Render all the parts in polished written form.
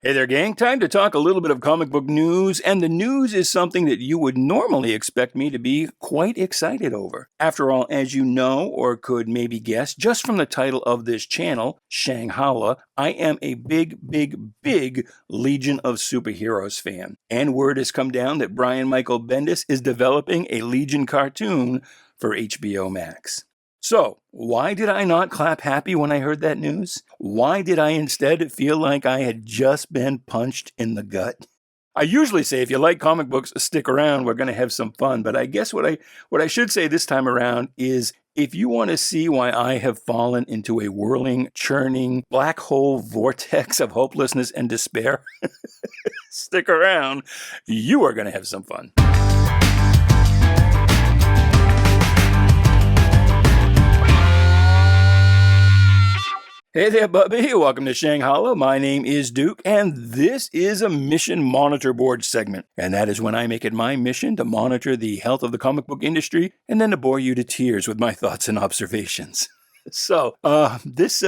Hey there, gang. Time to talk a little bit of comic book news, and the news is something that you would normally expect me to be quite excited over. After all, as you know, or could maybe guess, just from the title of this channel, Shanghalla, I am a big Legion of Superheroes fan. And word has come down that Brian Michael Bendis is developing a Legion cartoon for HBO Max. So, why did I not clap happy when I heard that news? Why did I instead feel like I had just been punched in the gut? I usually say if you like comic books, stick around, we're going to have some fun, but I guess what I should say this time around is if you want to see why I have fallen into a whirling, churning, black hole vortex of hopelessness and despair, stick around, you are going to have some fun. Hey there, Bubby. Welcome to Shanghalla. My name is Duke, and this is a Mission Monitor Board segment. And that is when I make it my mission to monitor the health of the comic book industry and then to bore you to tears with my thoughts and observations. So, this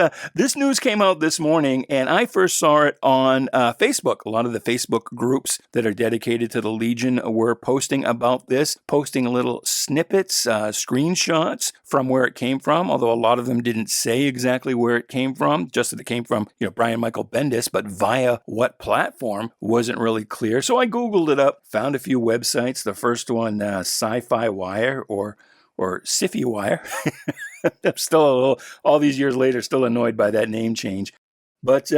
news came out this morning, and I first saw it on Facebook. A lot of the Facebook groups that are dedicated to the Legion were posting about this, posting little snippets, screenshots from where it came from, although a lot of them didn't say exactly where it came from, just that it came from, Brian Michael Bendis, but via what platform wasn't really clear. So I Googled it up, found a few websites. The first one, Sci-Fi Wire or Sci-Fi Wire. I'm still all these years later, still annoyed by that name change. But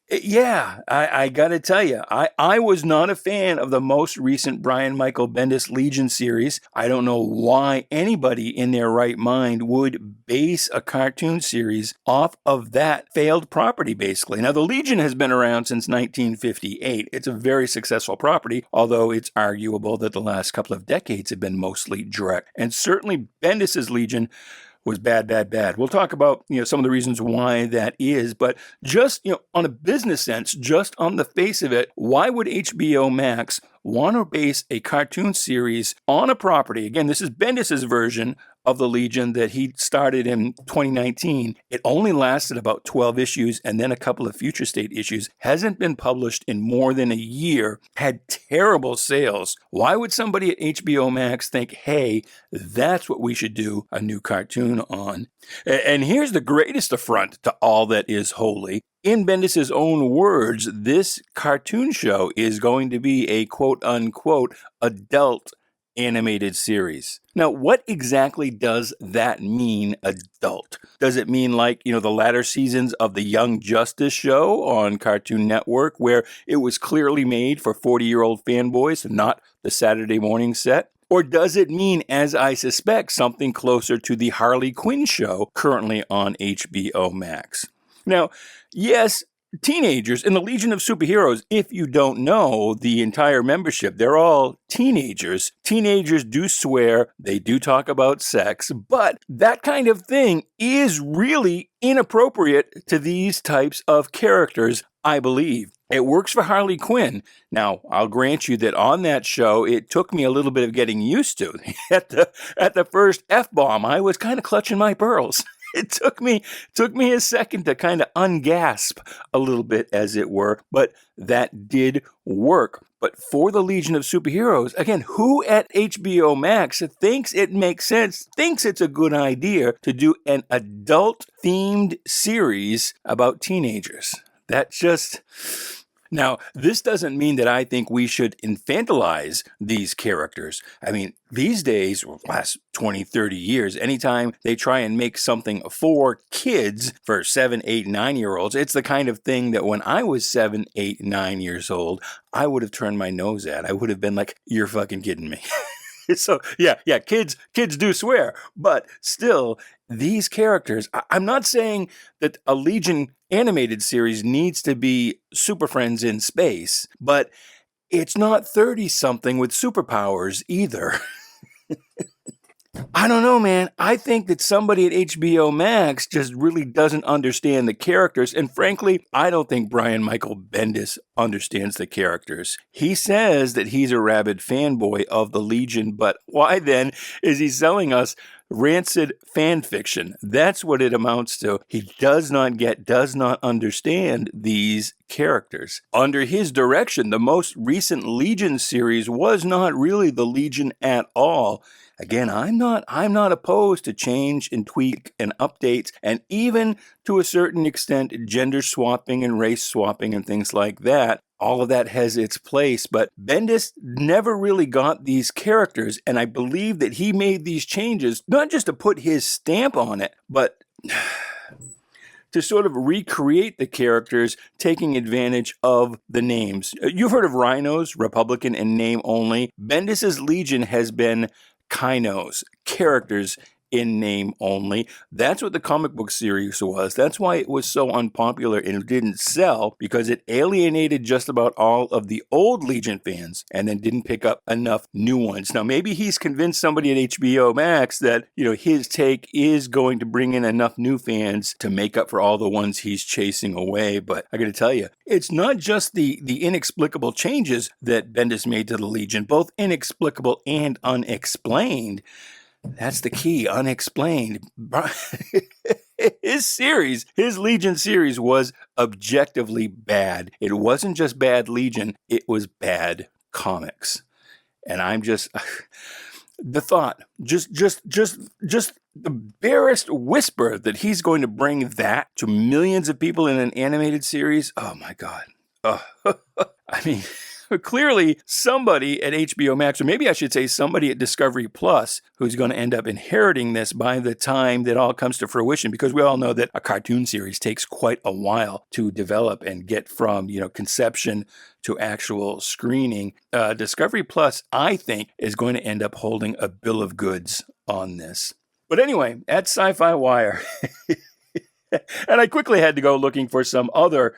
yeah, I got to tell you, I was not a fan of the most recent Brian Michael Bendis Legion series. I don't know why anybody in their right mind would base a cartoon series off of that failed property, basically. Now, the Legion has been around since 1958. It's a very successful property, although it's arguable that the last couple of decades have been mostly direct. And certainly Bendis's Legion was bad. We'll talk about, some of the reasons why that is, but just, on a business sense, just on the face of it, why would HBO Max want to base a cartoon series on a property? Again, this is Bendis's version of the Legion that he started in 2019. It only lasted about 12 issues and then a couple of future state issues. Hasn't been published in more than a year. Had terrible sales. Why would somebody at HBO Max think, hey, that's what we should do a new cartoon on? And here's the greatest affront to all that is holy. In Bendis' own words, this cartoon show is going to be a quote-unquote adult animated series. Now, what exactly does that mean, adult? Does it mean like, the latter seasons of the Young Justice show on Cartoon Network, where it was clearly made for 40-year-old fanboys, not the Saturday morning set? Or does it mean, as I suspect, something closer to the Harley Quinn show currently on HBO Max? Now, yes, teenagers in the Legion of Superheroes, if you don't know the entire membership, they're all teenagers. Teenagers do swear, they do talk about sex, but that kind of thing is really inappropriate to these types of characters, I believe. It works for Harley Quinn. Now, I'll grant you that on that show, it took me a little bit of getting used to. At the first F-bomb, I was kind of clutching my pearls. It took me a second to kind of ungasp a little bit, as it were, but that did work. But for the Legion of Superheroes, again, who at HBO Max thinks it makes sense, thinks it's a good idea to do an adult-themed series about teenagers? That just... Now, this doesn't mean that I think we should infantilize these characters. I mean, these days, last 20, 30 years, anytime they try and make something for kids, for 7, 8, 9-year-olds, it's the kind of thing that when I was 7, 8, 9 years old, I would have turned my nose at. I would have been like, you're fucking kidding me. So, yeah, kids do swear, but still, these characters, I'm not saying that a Legion animated series needs to be Super Friends in space, but it's not 30-something with superpowers either. I don't know, man. I think that somebody at HBO Max just really doesn't understand the characters. And frankly, I don't think Brian Michael Bendis understands the characters. He says that he's a rabid fanboy of the Legion, but why then is he selling us rancid fan fiction. That's what it amounts to. He does not understand these characters. Under his direction, the most recent Legion series was not really the Legion at all. Again, I'm not opposed to change and tweak and updates, and even to a certain extent, gender swapping and race swapping and things like that. All of that has its place, but Bendis never really got these characters, and I believe that he made these changes not just to put his stamp on it, but to sort of recreate the characters, taking advantage of the names. You've heard of Rhinos, Republican in name only. Bendis's Legion has been Kynos, characters in name only. That's what the comic book series was. That's why it was so unpopular and it didn't sell, because it alienated just about all of the old Legion fans and then didn't pick up enough new ones. Now, maybe he's convinced somebody at HBO Max that, his take is going to bring in enough new fans to make up for all the ones he's chasing away. But I got to tell you, it's not just the inexplicable changes that Bendis made to the Legion, both inexplicable and unexplained. That's the key, unexplained. His Legion series was objectively bad. It wasn't just bad Legion, it was bad comics. And I'm just, the thought, just the barest whisper that he's going to bring that to millions of people in an animated series. Oh my God. I mean, clearly somebody at HBO Max, or maybe I should say somebody at Discovery Plus, who's going to end up inheriting this by the time that all comes to fruition, because we all know that a cartoon series takes quite a while to develop and get from, conception to actual screening. Discovery Plus, I think, is going to end up holding a bill of goods on this. But anyway, at Sci-Fi Wire... And I quickly had to go looking for some other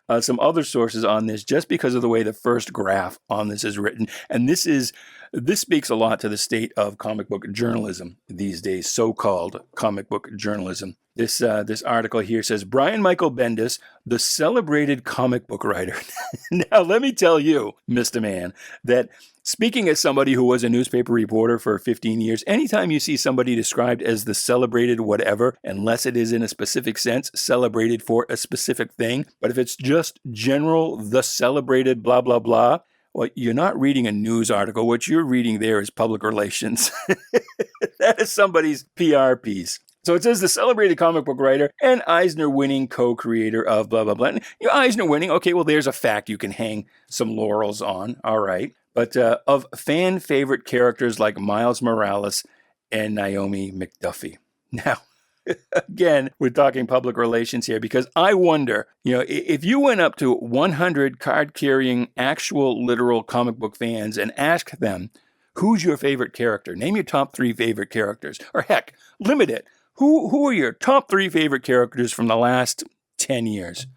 sources on this, just because of the way the first graph on this is written. And this speaks a lot to the state of comic book journalism these days, so-called comic book journalism. This article here says, Brian Michael Bendis, the celebrated comic book writer. Now, let me tell you, Mr. Man, that speaking as somebody who was a newspaper reporter for 15 years, anytime you see somebody described as the celebrated whatever, unless it is in a specific sense, celebrated for a specific thing, but if it's just general, the celebrated blah, blah, blah, well, you're not reading a news article. What you're reading there is public relations. That is somebody's PR piece. So it says the celebrated comic book writer and Eisner-winning co-creator of blah, blah, blah. Eisner-winning, okay, well, there's a fact you can hang some laurels on, all right. But of fan-favorite characters like Miles Morales and Naomi McDuffie. Now, again, we're talking public relations here, because I wonder, if you went up to 100 card-carrying, actual, literal comic book fans and asked them, who's your favorite character? Name your top 3 favorite characters. Or heck, limit it. Who are your top 3 favorite characters from the last 10 years?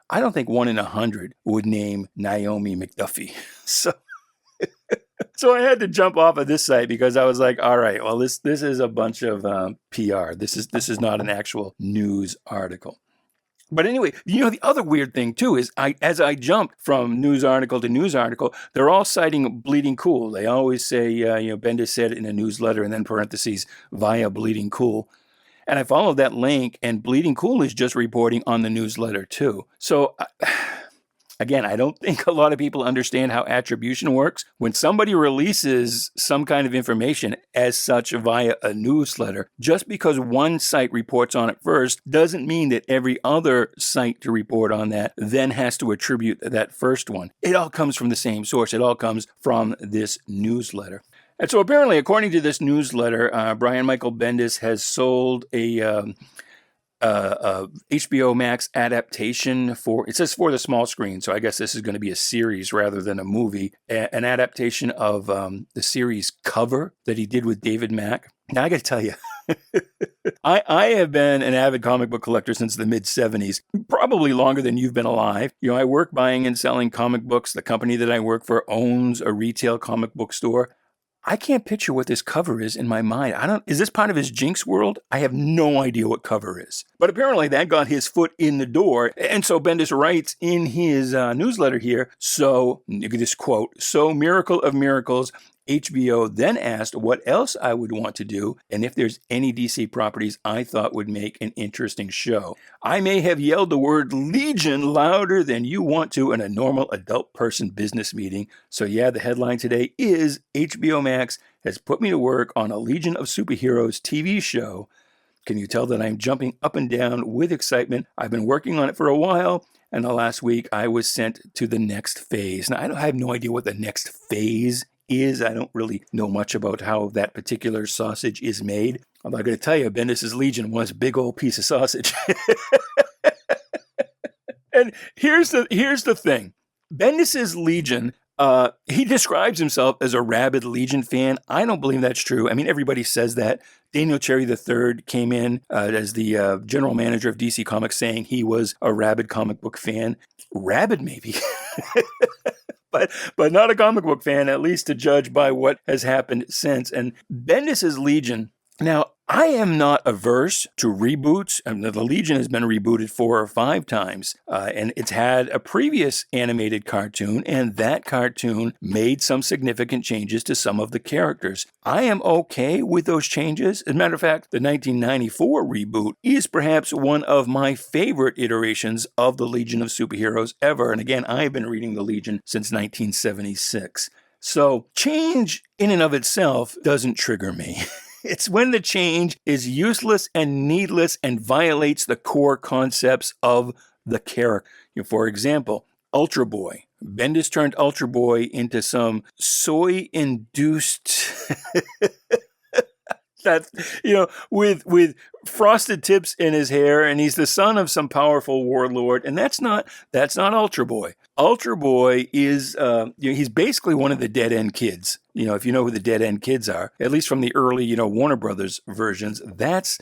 I don't think 1 in 100 would name Naomi McDuffie. So I had to jump off of this site, because I was like, all right, well, this is a bunch of PR. This is not an actual news article. But anyway, the other weird thing too is as I jump from news article to news article, they're all citing Bleeding Cool. They always say, Bendis said it in a newsletter, and then parentheses, via Bleeding Cool. And I followed that link, and Bleeding Cool is just reporting on the newsletter too. So again, I don't think a lot of people understand how attribution works. When somebody releases some kind of information as such via a newsletter, just because one site reports on it first doesn't mean that every other site to report on that then has to attribute that first one. It all comes from the same source. It all comes from this newsletter. And so apparently, according to this newsletter, Brian Michael Bendis has sold a HBO Max adaptation for the small screen. So I guess this is going to be a series rather than a movie, an adaptation of the series Cover that he did with David Mack. Now I got to tell you, I have been an avid comic book collector since the mid-'70s, probably longer than you've been alive. I work buying and selling comic books. The company that I work for owns a retail comic book store. I can't picture what this Cover is in my mind. Is this part of his Jinx world? I have no idea what Cover is. But apparently that got his foot in the door. And so Bendis writes in his newsletter here, so, this quote, so Miracle of Miracles, HBO then asked what else I would want to do and if there's any DC properties I thought would make an interesting show. I may have yelled the word Legion louder than you want to in a normal adult person business meeting. So yeah, the headline today is HBO Max has put me to work on a Legion of Superheroes TV show. Can you tell that I'm jumping up and down with excitement? I've been working on it for a while, and the last week I was sent to the next phase. Now, I have no idea what the next phase is. I don't really know much about how that particular sausage is made. I'm not going to tell you, Bendis' Legion was a big old piece of sausage. And here's the thing. Bendis' Legion, he describes himself as a rabid Legion fan. I don't believe that's true. I mean, everybody says that. Daniel Cherry III came in as the general manager of DC Comics saying he was a rabid comic book fan. Rabid, maybe. But not a comic book fan, at least to judge by what has happened since. And Bendis' Legion, now, I am not averse to reboots. I mean, the Legion has been rebooted 4 or 5 times, and it's had a previous animated cartoon, and that cartoon made some significant changes to some of the characters. I am okay with those changes. As a matter of fact, the 1994 reboot is perhaps one of my favorite iterations of the Legion of Superheroes ever. And again, I've been reading the Legion since 1976. So change in and of itself doesn't trigger me. It's when the change is useless and needless and violates the core concepts of the character. For example, Ultra Boy. Bendis turned Ultra Boy into some soy-induced... That, with frosted tips in his hair, and he's the son of some powerful warlord, and that's not Ultra Boy. Ultra Boy is he's basically one of the Dead End Kids. If you know who the Dead End Kids are, at least from the early Warner Brothers versions, that's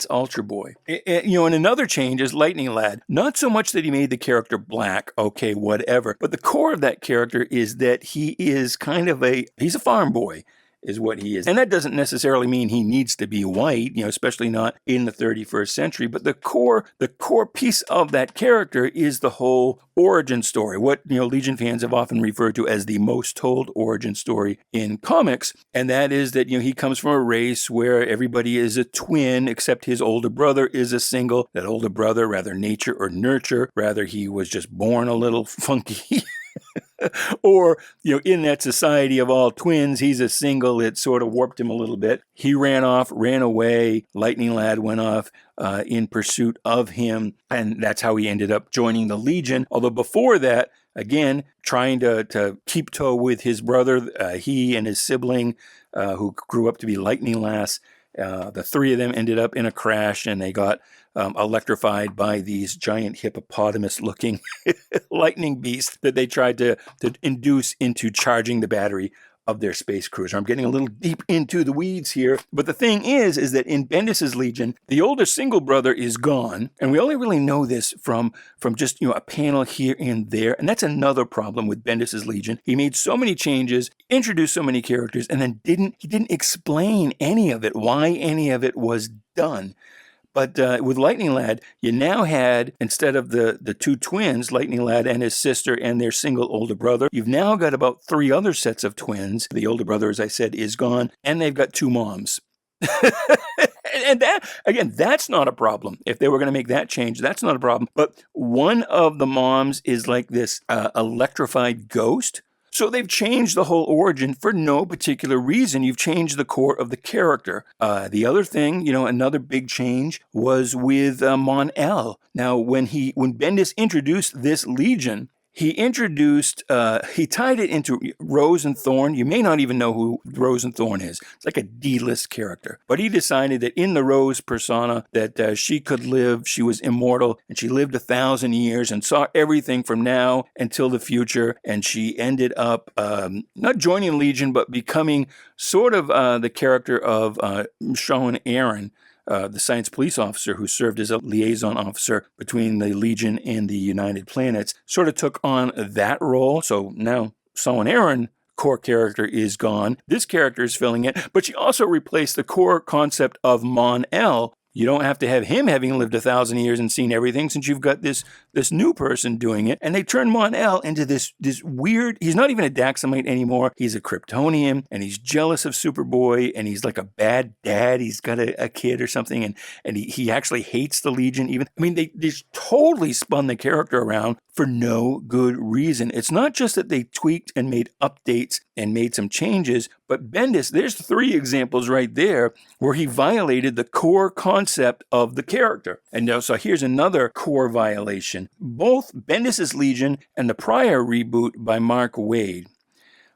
Ultra Boy. And another change is Lightning Lad. Not so much that he made the character black, okay, whatever, but the core of that character is that he is he's a farm boy, is what he is. And that doesn't necessarily mean he needs to be white, especially not in the 31st century. But the core piece of that character is the whole origin story, what Legion fans have often referred to as the most told origin story in comics. And that is that he comes from a race where everybody is a twin, except his older brother is a single. That older brother, rather nature or nurture, rather he was just born a little funky. Or, in that society of all twins, he's a single. It sort of warped him a little bit. He ran away. Lightning Lad went off in pursuit of him. And that's how he ended up joining the Legion. Although before that, again, trying to keep toe with his brother, he and his sibling, who grew up to be Lightning Lass, the 3 of them ended up in a crash, and they got electrified by these giant hippopotamus-looking lightning beasts that they tried to induce into charging the battery of their space cruiser. I'm getting a little deep into the weeds here, but the thing is that in Bendis' Legion, the older single brother is gone, and we only really know this from just a panel here and there, and that's another problem with Bendis' Legion. He made so many changes, introduced so many characters, and then he didn't explain any of it, why any of it was done. But with Lightning Lad, you now had, instead of the 2 twins, Lightning Lad and his sister and their single older brother, you've now got about 3 other sets of twins. The older brother, as I said, is gone, and they've got 2 moms. And that, again, that's not a problem. If they were going to make that change, that's not a problem. But one of the moms is like this electrified ghost. So they've changed the whole origin for no particular reason. You've changed the core of the character. The other thing, another big change was with Mon-El. Now, when Bendis introduced this Legion, he tied it into Rose and Thorn. You may not even know who Rose and Thorn is. It's like a D-list character. But he decided that in the Rose persona that she could live, she was immortal, and she lived 1,000 years and saw everything from now until the future. And she ended up not joining Legion, but becoming sort of the character of Sean Aaron, the science police officer who served as a liaison officer between the Legion and the United Planets, sort of took on that role. So now Sean Aaron, core character, is gone. This character is filling it, but she also replaced the core concept of Mon-El You don't have to have him having lived 1,000 years and seen everything, since you've got this new person doing it. And they turn Mon-El into this weird, he's not even a Daxamite anymore. He's a Kryptonian, and he's jealous of Superboy, and he's like a bad dad. He's got a kid or something, and he actually hates the Legion even. I mean, they just totally spun the character around for no good reason. It's not just that they tweaked and made updates and made some changes, but Bendis, there's 3 examples right there where he violated the core concept of the character. And now, so here's another core violation. Both Bendis' Legion and the prior reboot by Mark Waid,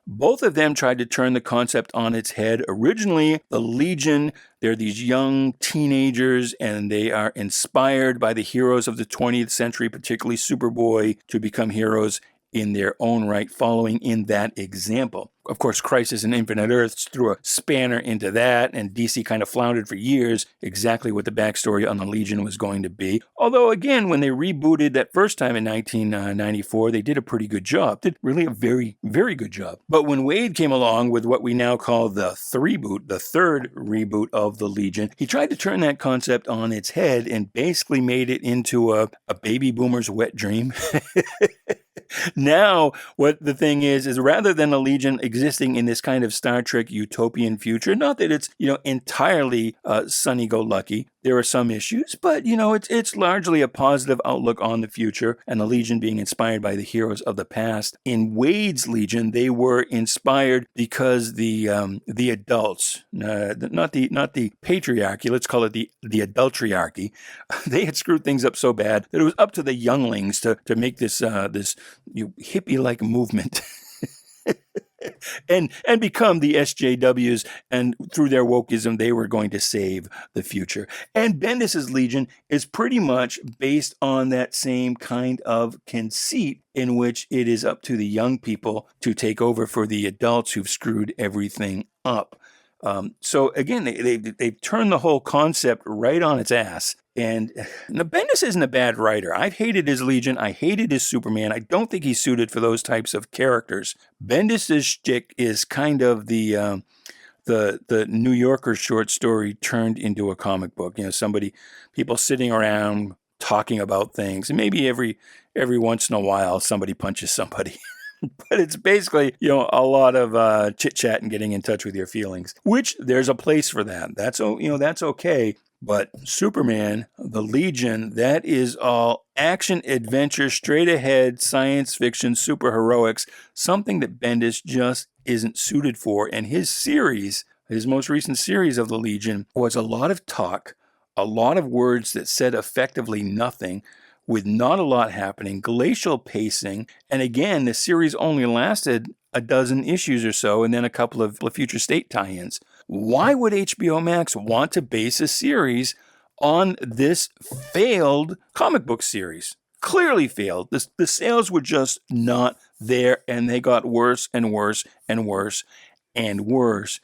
both of them tried to turn the concept on its head. Originally, the Legion, they're these young teenagers, and they are inspired by the heroes of the 20th century, particularly Superboy, to become heroes in their own right, following in that example. Of course, Crisis on Infinite Earths threw a spanner into that, and DC kind of floundered for years exactly what the backstory on the Legion was going to be. Although, again, when they rebooted that first time in 1994, they did a pretty good job. Did really a very, very good job. But when Waid came along with what we now call the reboot, the third reboot of the Legion, he tried to turn that concept on its head and basically made it into a baby boomer's wet dream. Now, what the thing is rather than a Legion existing in this kind of Star Trek utopian future, not that it's, entirely sunny-go-lucky. There are some issues, but, it's largely a positive outlook on the future, and the Legion being inspired by the heroes of the past. In Waid's Legion, they were inspired because the adults, not the patriarchy, let's call it the adultriarchy, they had screwed things up so bad that it was up to the younglings to make this hippie-like movement and become the SJWs, and through their wokeism, they were going to save the future. And Bendis' Legion is pretty much based on that same kind of conceit, in which it is up to the young people to take over for the adults who've screwed everything up. So again, they've turned the whole concept right on its ass. And now Bendis isn't a bad writer. I've hated his Legion. I hated his Superman. I don't think he's suited for those types of characters. Bendis' shtick is kind of the New Yorker short story turned into a comic book. People sitting around talking about things, and maybe every once in a while somebody punches somebody. But it's basically, a lot of chit-chat and getting in touch with your feelings, which there's a place for that. That's okay. But Superman, the Legion, that is all action, adventure, straight ahead, science fiction, superheroics, something that Bendis just isn't suited for. And his most recent series of the Legion, was a lot of talk, a lot of words that said effectively nothing, with not a lot happening, glacial pacing. And again, the series only lasted a dozen issues or so, and then a couple of future state tie-ins. Why would HBO Max want to base a series on this failed comic book series? Clearly failed. The sales were just not there, and they got worse and worse and worse and worse.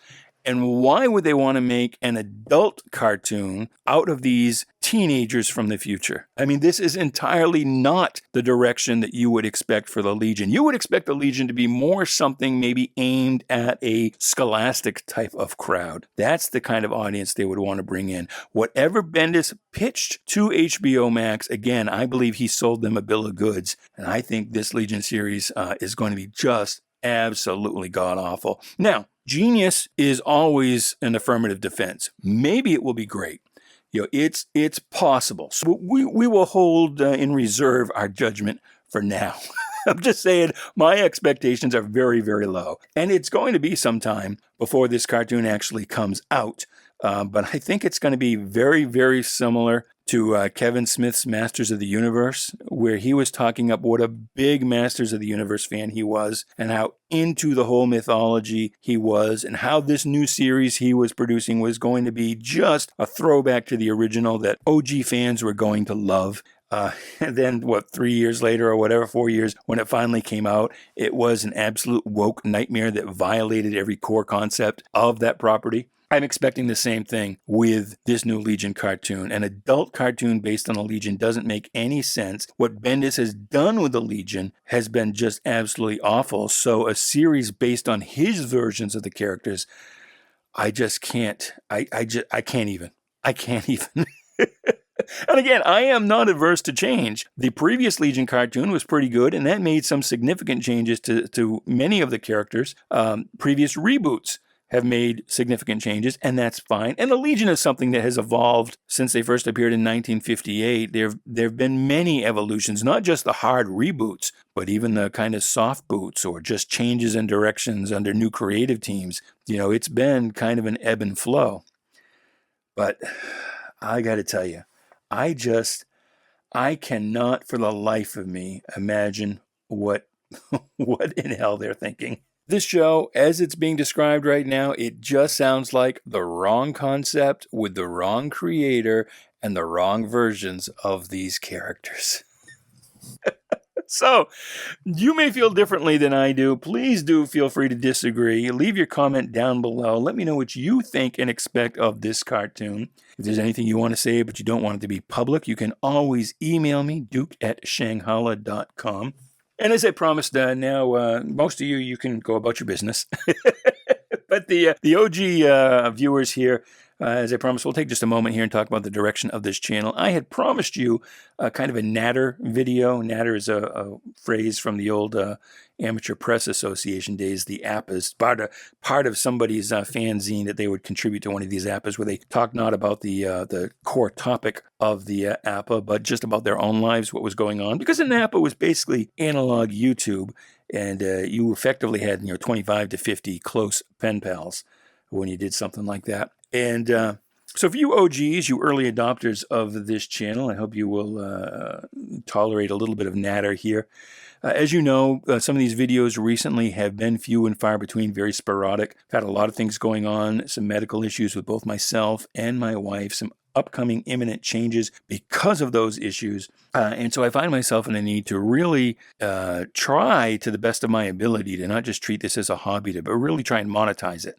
And why would they want to make an adult cartoon out of these teenagers from the future? I mean, this is entirely not the direction that you would expect for the Legion. You would expect the Legion to be more something maybe aimed at a scholastic type of crowd. That's the kind of audience they would want to bring in. Whatever Bendis pitched to HBO Max, again, I believe he sold them a bill of goods. And I think this Legion series is going to be just absolutely god-awful. Now, genius is always an affirmative defense. Maybe it will be great. It's possible. So we will hold in reserve our judgment for now. I'm just saying my expectations are very, very low. And it's going to be some time before this cartoon actually comes out. But I think it's going to be very, very similar to Kevin Smith's Masters of the Universe, where he was talking up what a big Masters of the Universe fan he was, and how into the whole mythology he was, and how this new series he was producing was going to be just a throwback to the original that OG fans were going to love. And then, 3 years later or whatever, 4 years, when it finally came out, it was an absolute woke nightmare that violated every core concept of that property. I'm expecting the same thing with this new Legion cartoon. An adult cartoon based on the Legion doesn't make any sense. What Bendis has done with the Legion has been just absolutely awful. So a series based on his versions of the characters, I just can't. I can't even. And again, I am not averse to change. The previous Legion cartoon was pretty good, and that made some significant changes to many of the characters. Previous reboots have made significant changes, and that's fine. And the Legion is something that has evolved since they first appeared in 1958. There have been many evolutions, not just the hard reboots, but even the kind of soft boots or just changes in directions under new creative teams. It's been kind of an ebb and flow. But I got to tell you, I cannot for the life of me imagine what in hell they're thinking. This show, as it's being described right now, it just sounds like the wrong concept with the wrong creator and the wrong versions of these characters. So, you may feel differently than I do. Please do feel free to disagree. Leave your comment down below. Let me know what you think and expect of this cartoon. If there's anything you want to say but you don't want it to be public, you can always email me, duke@shanghalla.com. And as I promised, now most of you can go about your business. But the OG viewers here, as I promised, we'll take just a moment here and talk about the direction of this channel. I had promised you kind of a natter video. Natter is a phrase from the old Amateur Press Association days. The APAs, part of somebody's fanzine that they would contribute to one of these APAs, where they talk not about the core topic of the APA, but just about their own lives, what was going on. Because an APA was basically analog YouTube, and you effectively had 25 to 50 close pen pals when you did something like that. And so for you OGs, you early adopters of this channel, I hope you will tolerate a little bit of natter here. As you know, some of these videos recently have been few and far between, very sporadic. I've had a lot of things going on, some medical issues with both myself and my wife, some upcoming imminent changes because of those issues. And so I find myself in a need to really try to the best of my ability to not just treat this as a hobby, but really try and monetize it.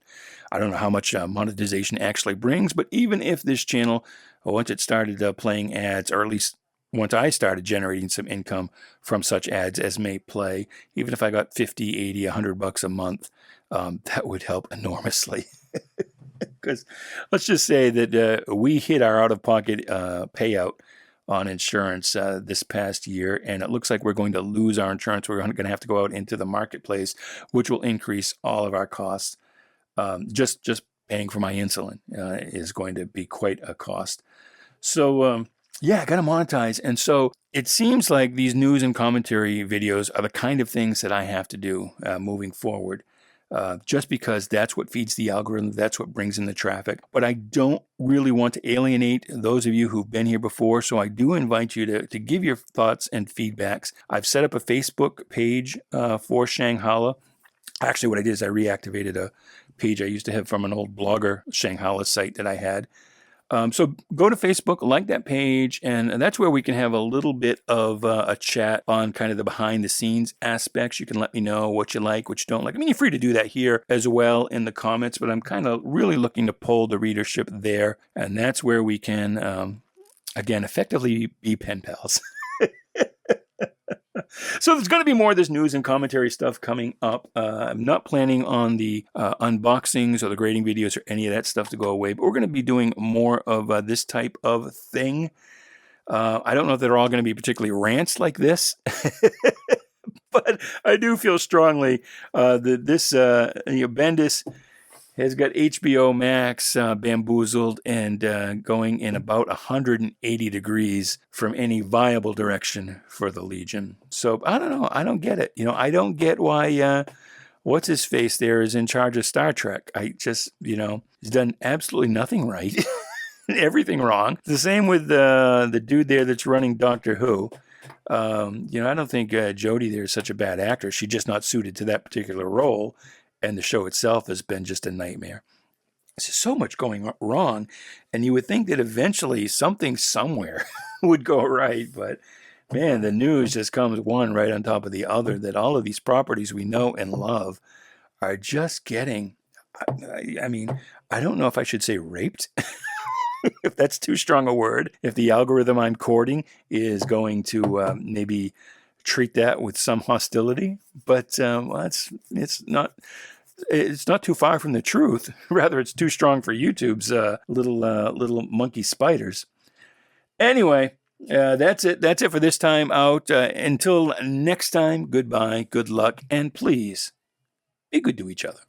I don't know how much monetization actually brings, but even if this channel, once it started playing ads, or at least once I started generating some income from such ads as may play, even if I got 50, 80, $100 a month, that would help enormously. Because let's just say that we hit our out-of-pocket payout on insurance this past year, and it looks like we're going to lose our insurance. We're going to have to go out into the marketplace, which will increase all of our costs. Just paying for my insulin is going to be quite a cost. So, yeah, I got to monetize. And so it seems like these news and commentary videos are the kind of things that I have to do moving forward. Just because that's what feeds the algorithm, that's what brings in the traffic. But I don't really want to alienate those of you who've been here before, so I do invite you to give your thoughts and feedbacks. I've set up a Facebook page for Shanghalla. Actually, what I did is I reactivated a page I used to have from an old blogger Shanghalla site that I had. So go to Facebook, like that page, and that's where we can have a little bit of a chat on kind of the behind the scenes aspects. You can let me know what you like, what you don't like. I mean, you're free to do that here as well in the comments, but I'm kind of really looking to pull the readership there, and that's where we can, again, effectively be pen pals. So there's going to be more of this news and commentary stuff coming up. I'm not planning on the unboxings or the grading videos or any of that stuff to go away, but we're going to be doing more of this type of thing. I don't know if they're all going to be particularly rants like this, but I do feel strongly that this Bendis has got HBO Max bamboozled and going in about 180 degrees from any viable direction for the Legion. So I don't know. I don't get it. I don't get why what's his face there is in charge of Star Trek. I just, he's done absolutely nothing right. Everything wrong. The same with the dude there that's running Doctor Who. I don't think Jodie there is such a bad actor. She's just not suited to that particular role. And the show itself has been just a nightmare. There's so much going wrong, and you would think that eventually something somewhere would go right, but man, the news just comes one right on top of the other, that all of these properties we know and love are just getting, I mean, I don't know if I should say raped, if that's too strong a word, if the algorithm I'm courting is going to maybe treat that with some hostility, but it's not too far from the truth. Rather, it's too strong for YouTube's little monkey spiders. Anyway, that's it. That's it for this time out. Until next time, goodbye, good luck, and please be good to each other.